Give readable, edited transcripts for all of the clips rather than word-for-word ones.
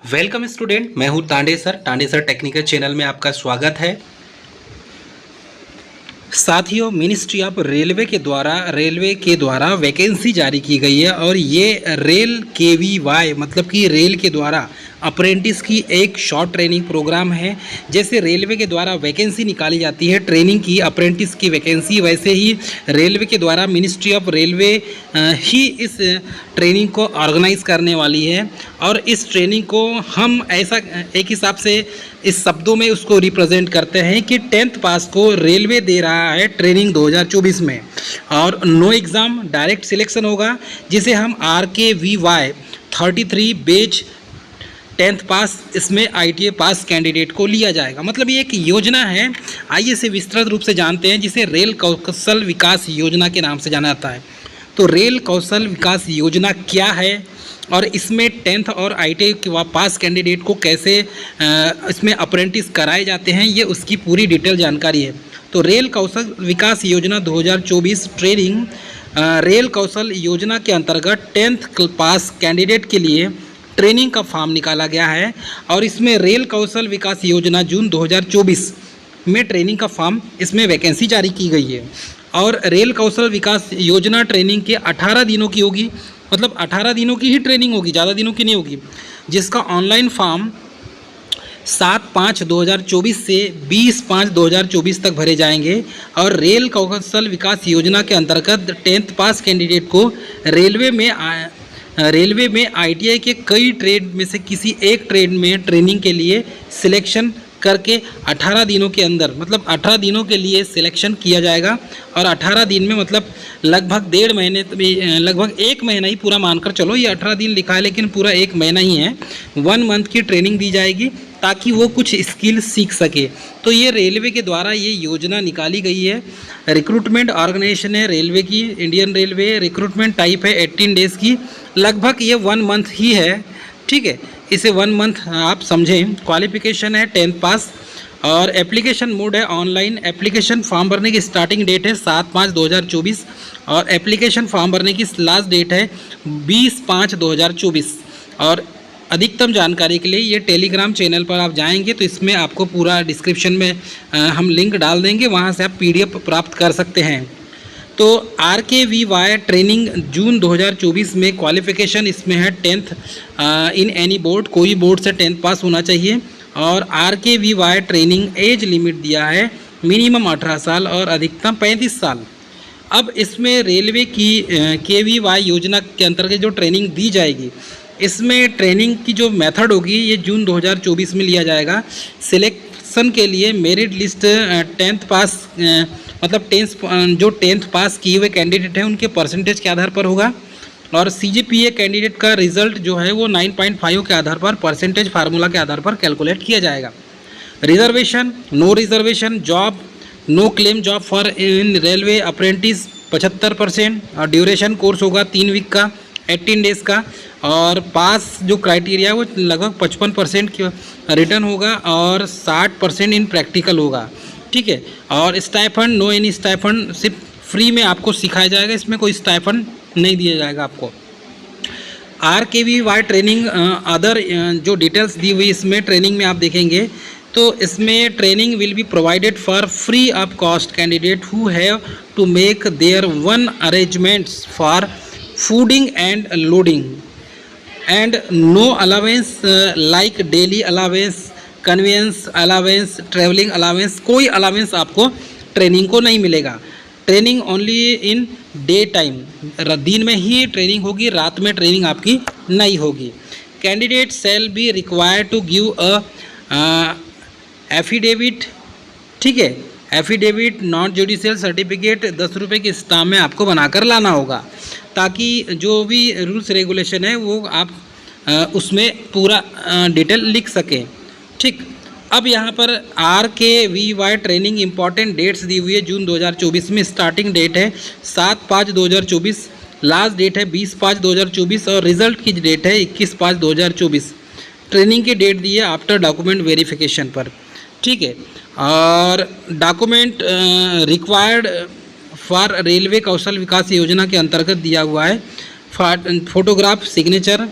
Welcome student, मैं हूं Tande sir technical channel में आपका स्वागत है। साथियों, मिनिस्ट्री ऑफ रेलवे के द्वारा वैकेंसी जारी की गई है और ये रेल केवीवाई मतलब कि रेल के द्वारा अप्रेंटिस की एक शॉर्ट ट्रेनिंग प्रोग्राम है। जैसे रेलवे के द्वारा वैकेंसी निकाली जाती है ट्रेनिंग की, अप्रेंटिस की वैकेंसी, वैसे ही रेलवे के द्वारा मिनिस्ट्री ऑफ रेलवे ही इस ट्रेनिंग को ऑर्गेनाइज करने वाली है। और इस ट्रेनिंग को हम ऐसा एक हिसाब से इस शब्दों में उसको रिप्रेजेंट करते हैं कि 10th पास को रेलवे दे रहा है ट्रेनिंग 2024 में, और नो एग्ज़ाम डायरेक्ट सिलेक्शन होगा, जिसे हम RKVY 33 बेच 10th पास इसमें ITA पास कैंडिडेट को लिया जाएगा। मतलब ये एक योजना है। आइए इसे विस्तृत रूप से जानते हैं, जिसे रेल कौशल विकास योजना के नाम से जाना जाता है। तो रेल कौशल विकास योजना क्या है और इसमें 10th और ITA के पास कैंडिडेट को कैसे इसमें अप्रेंटिस कराए जाते हैं, ये उसकी पूरी डिटेल जानकारी है। तो रेल कौशल विकास योजना 2024 ट्रेनिंग रेल कौशल योजना के अंतर्गत 10th पास कैंडिडेट के लिए ट्रेनिंग का फॉर्म निकाला गया है और इसमें रेल कौशल विकास योजना जून 2024 में ट्रेनिंग का फॉर्म, इसमें वैकेंसी जारी की गई है। और रेल कौशल विकास योजना ट्रेनिंग के 18 दिनों की होगी, मतलब 18 दिनों की ही ट्रेनिंग होगी, ज़्यादा दिनों की नहीं होगी, जिसका ऑनलाइन फॉर्म 7/5/2024 से 20/5/2024 तक भरे जाएंगे। और रेल कौशल विकास योजना के अंतर्गत 10th पास कैंडिडेट को रेलवे में ITA के कई ट्रेड में से किसी एक ट्रेड में ट्रेनिंग के लिए सिलेक्शन करके 18 दिनों के अंदर, मतलब 18 दिनों के लिए सिलेक्शन किया जाएगा। और 18 दिन में मतलब लगभग 1.5 महीने, लगभग 1 महीना ही पूरा मानकर चलो, ये 18 दिन लिखा है लेकिन पूरा 1 महीना ही है। 1 मंथ की ट्रेनिंग दी जाएगी ताकि वो कुछ स्किल सीख सके। तो ये रेलवे के द्वारा ये योजना निकाली गई है। रिक्रूटमेंट ऑर्गेनाइजेशन है रेलवे की, इंडियन रेलवे। रिक्रूटमेंट टाइप है 18 डेज़ की, लगभग ये 1 मंथ ही है, ठीक है, इसे 1 मंथ आप समझें। क्वालिफिकेशन है 10th पास और एप्लीकेशन मोड है ऑनलाइन। एप्लीकेशन फॉर्म भरने की स्टार्टिंग डेट है 7/5/2024 और एप्लीकेशन फॉर्म भरने की लास्ट डेट है 20/5/2024। और अधिकतम जानकारी के लिए ये टेलीग्राम चैनल पर आप जाएंगे तो इसमें आपको पूरा डिस्क्रिप्शन में हम लिंक डाल देंगे, वहाँ से आप PDF प्राप्त कर सकते हैं। तो RKVY ट्रेनिंग जून 2024 में क्वालिफ़िकेशन इसमें है 10th इन एनी बोर्ड, कोई बोर्ड से 10th पास होना चाहिए। और RKVY ट्रेनिंग एज लिमिट दिया है मिनिमम 18 साल और अधिकतम 35 साल। अब इसमें रेलवे की KVY योजना के अंतर्गत जो ट्रेनिंग दी जाएगी, इसमें ट्रेनिंग की जो मेथड होगी ये जून 2024 में लिया जाएगा। सिलेक्शन के लिए मेरिट लिस्ट 10th पास मतलब जो 10th पास किए हुए कैंडिडेट हैं उनके परसेंटेज के आधार पर होगा। और CGPA कैंडिडेट का रिजल्ट जो है वो 9.5 के आधार पर, परसेंटेज फार्मूला के आधार पर कैलकुलेट किया जाएगा। Reservation, no reservation job, no claim job for in railway apprentice 75%। और ड्यूरेशन कोर्स होगा 3 वीक का, 18 डेज़ का। और पास जो क्राइटेरिया वो लगभग 55% रिटर्न होगा और 60% इन प्रैक्टिकल होगा, ठीक है। और स्टाइफंड, नो एनी स्टाइफंड, सिर्फ फ्री में आपको सिखाया जाएगा, इसमें कोई स्टाइफंड नहीं दिया जाएगा आपको। RKVY ट्रेनिंग अदर जो डिटेल्स दी हुई इसमें ट्रेनिंग में आप देखेंगे तो इसमें training will be provided for free of cost candidate who have to make their one arrangements for fooding and lodging and no allowance like daily allowance, conveyance allowance, travelling allowance, कोई allowance आपको training को नहीं मिलेगा। Training only in day time, दिन में ही training होगी, रात में ट्रेनिंग आपकी नहीं होगी। Candidate shall be required to give a affidavit, ठीक है, एफिडेविट नॉन जुडिशियल सर्टिफिकेट 10 रुपये के स्टाम्प में आपको बनाकर लाना होगा, ताकि जो भी रूल्स रेगुलेशन है वो आप उसमें पूरा डिटेल लिख सकें, ठीक। अब यहाँ पर RKVY ट्रेनिंग इंपॉर्टेंट डेट्स दी हुई है जून 2024 में। स्टार्टिंग डेट है 7/5/2024, लास्ट डेट है 20/5/2024 और रिज़ल्ट की डेट है 21/5/2024। ट्रेनिंग की डेट दी है आफ्टर डॉक्यूमेंट वेरिफिकेशन पर, ठीक है। और डॉक्यूमेंट रिक्वायर्ड फॉर रेलवे कौशल विकास योजना के अंतर्गत दिया हुआ है फोटोग्राफ, सिग्नेचर,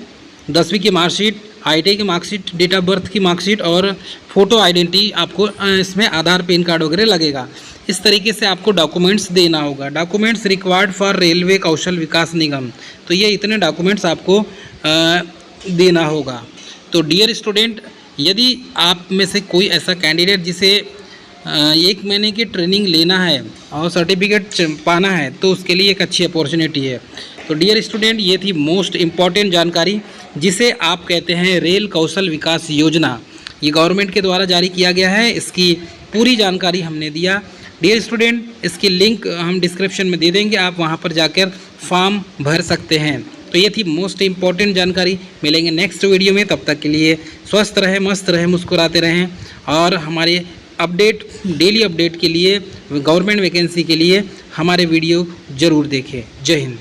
10वीं की मार्कशीट, ITI की मार्कशीट, डेट ऑफ बर्थ की मार्कशीट और फ़ोटो आइडेंटिटी आपको इसमें आधार, पैन कार्ड वगैरह लगेगा। इस तरीके से आपको डॉक्यूमेंट्स देना होगा। डॉक्यूमेंट्स रिक्वायर्ड फॉर रेलवे कौशल विकास निगम, तो ये इतने डॉक्यूमेंट्स आपको देना होगा। तो डियर स्टूडेंट, यदि आप में से कोई ऐसा कैंडिडेट जिसे 1 महीने की ट्रेनिंग लेना है और सर्टिफिकेट पाना है, तो उसके लिए एक अच्छी अपॉर्चुनिटी है। तो डियर स्टूडेंट, ये थी मोस्ट इम्पॉर्टेंट जानकारी जिसे आप कहते हैं रेल कौशल विकास योजना। ये गवर्नमेंट के द्वारा जारी किया गया है, इसकी पूरी जानकारी हमने दिया। डियर स्टूडेंट, इसकी लिंक हम डिस्क्रिप्शन में दे देंगे, आप वहाँ पर जाकर फॉर्म भर सकते हैं। तो ये थी मोस्ट इम्पॉर्टेंट जानकारी। मिलेंगे नेक्स्ट वीडियो में, तब तक के लिए स्वस्थ रहें, मस्त रहें, मुस्कुराते रहें और हमारे अपडेट, डेली अपडेट के लिए, गवर्नमेंट वैकेंसी के लिए हमारे वीडियो ज़रूर देखें। जय हिंद।